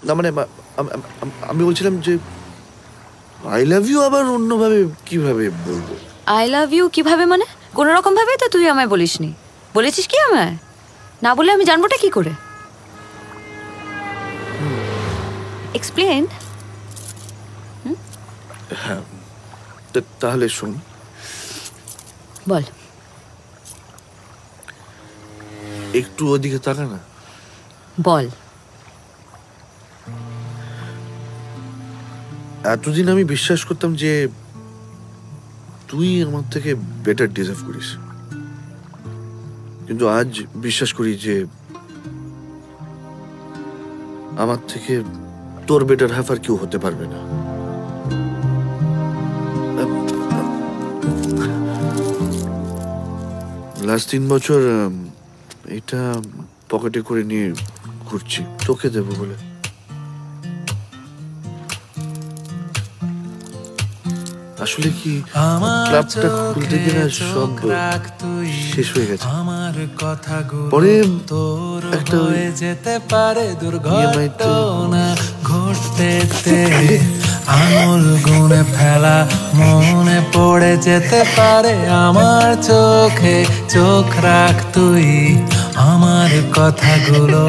না মানে আমি বলছিলাম যে আই লাভ ইউ আবার অন্যভাবে কিভাবে বলবো? আই লাভ ইউ কিভাবে মানে? কোনো রকম ভাবে তো তুই আমায় বলিসনি। বলেছিস কি আমায়? না বলে আমি জানবোটা কি করে? এক্সপ্লেন। হ্যাঁ, তাহলে শোন। বল। একটু ওদিকে তাকা না। বল। এতদিন আমি বিশ্বাস করতাম যে তুই আমার থেকে বেটার ডিজার্ভ করিস, কিন্তু আজ বিশ্বাস করি যে আমার থেকে তোর বেটার হাফ আর কেউ হতে পারবে না। লাস্ট 3 বছর এটা পকেটে করে নিয়ে ঘুরছি তোকে দেবো বলে। আসলে কি ক্লাবটা খুলতে গেলে সব শেষ হয়ে গেছে। পরে একটা যেতে পারে দুর্ঘটনা ঘটতে আঙুল গুনে ফেলা মনে পড়ে যেতে পারে আমার চোখে চোখ রাখ তুই আমার কথাগুলো।